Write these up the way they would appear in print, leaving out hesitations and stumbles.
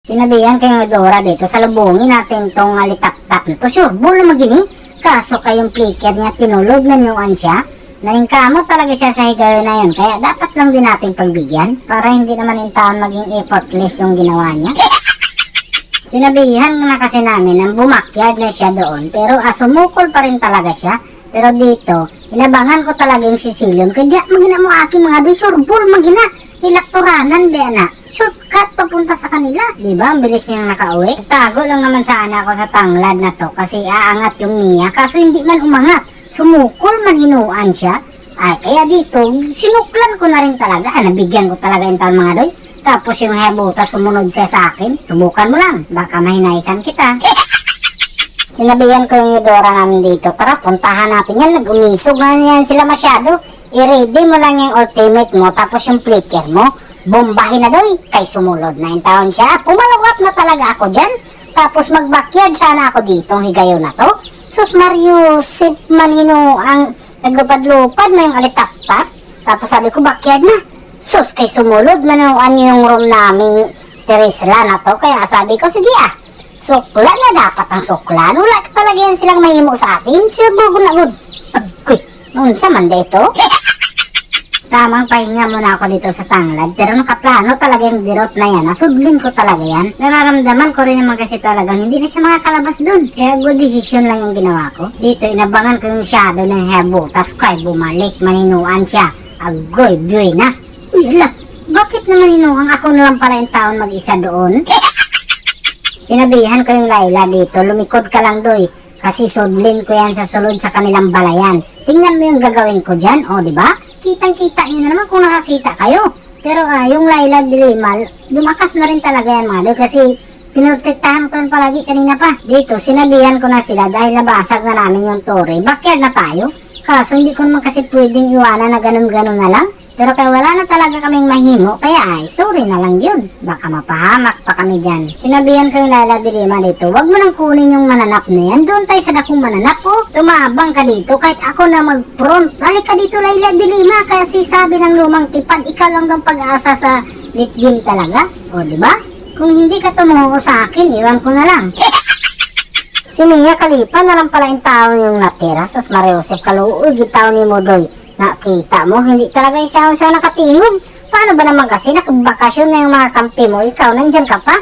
Sinabihan kayo ng Dora dito, salubungin natin tong alitap-tap na to. Sure, bulo magini. Kaso kayong flicker niya, tinulog na nuan siya. Naingkamo talaga siya sa higayo na yun. Kaya dapat lang din natin pagbigyan para hindi naman in taon maging effortless yung ginawa niya. Sinabihan na kasi namin na bumakyard na siya doon. Pero sumukol pa rin talaga siya. Pero dito, inabangan ko talaga yung sisilyon. Kaya magina mo aking mga doy, sure, bull magina. Ilaktoranan di na. Shortcut papunta sa kanila. Diba? Ang bilis niyang nakauwi. Tago lang naman sana ako sa tanglad na to. Kasi aangat yung Mia. Kaso hindi man umangat. Sumukol man hinuan siya. Ay, kaya dito, sinuklan ko na rin talaga. Nabigyan ko talaga yung taon mga doy. Tapos yung habuta sumunod siya sa akin. Subukan mo lang. Baka mahinaikan kita. Sinabihan ko yung Dora namin dito. Tara, puntahan natin yan. Nag-umisog na yan sila masyado. I-ready mo lang yung ultimate mo. Tapos yung flicker mo. Bombahin na doy. Kay sumulod na yung taon siya. Pumalawap na talaga ako dyan. Tapos mag-backyard sana ako dito. Higayo na to. Sus Mario, sip manino ang naglupad-lupad na yung alitap-tap. Tapos sabi ko, backyard na. Sus, kay sumulod manuan yung room namin Teresla na to. Kaya sabi ko, sige sukla na dapat ang sukla. Wala talaga yan silang mahimo sa atin. Sure, bago na good. Agkoy, noon sa manda ito. Tamang pahinga muna ako dito sa tanglad. Pero nakaplano talaga yung dirot na yan. Nasudlin ko talaga yan. Nararamdaman ko rin naman kasi talagang hindi na siya makakalabas dun. Kaya good decision lang yung ginawa ko. Dito, inabangan ko yung shadow ng habutas ko ay bumalik. Maninuan siya. Agoy, buenas. Uy, ala, bakit naman inuhang ako na lang pala yung taon mag-isa doon? Sinabihan ko yung Layla dito, lumikod ka lang doy. Kasi sudlin ko yan sa sulod sa kanilang balayan. Tingnan mo yung gagawin ko dyan, o diba? Kitang-kita nyo na naman kung nakakita kayo. Pero yung Layla Dilimal, lumakas na rin talaga yan mga doy. Kasi pinotektahan ko yun palagi kanina pa. Dito, sinabihan ko na sila dahil nabasag na namin yung tore. Backyard na tayo. Kaso hindi ko naman kasi pwedeng iwanan na ganun-ganun na lang. Pero kaya wala na talaga kaming mahimo, kaya sorry na lang yun. Baka mapahamak pa kami dyan. Sinabihan ko yung Layla Dilima dito, wag mo nang kunin yung mananap na yan. Doon tayo sa dakong mananap, tumabang ka dito kahit ako na mag-front. Halika dito Layla Dilima, kaya sabi ng lumang tipan, ikaw lang ang pag-asa sa lit game talaga. O diba? Kung hindi ka tumuho sa akin, iwan ko na lang. Si Mia Khalifa na lang pala yung tao yung natira. Sus Mariosep Kaluoy, gitaw ni Modoy. Nakita mo, hindi talaga siya nakatingog. Paano ba naman kasi nakabakasyon na yung mga kampi mo? Ikaw, nandyan ka pa?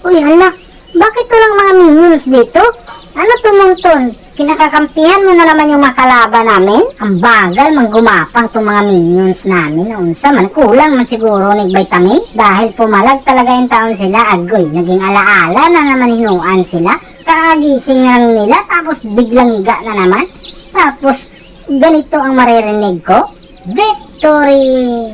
Uy, hala, bakit walang mga minions dito? Ano tumungton? Kinakakampihan mo na naman yung makalaban namin? Ang bagal, manggumapang itong mga minions namin. Unsa man, kulang man siguro ng vitamin. Dahil pumalag talaga yung taon sila, agoy, naging alaala na naman hinuan sila. Kaagising na lang nila, tapos biglang higa na naman. Tapos, ganito ang maririnig ko, victory!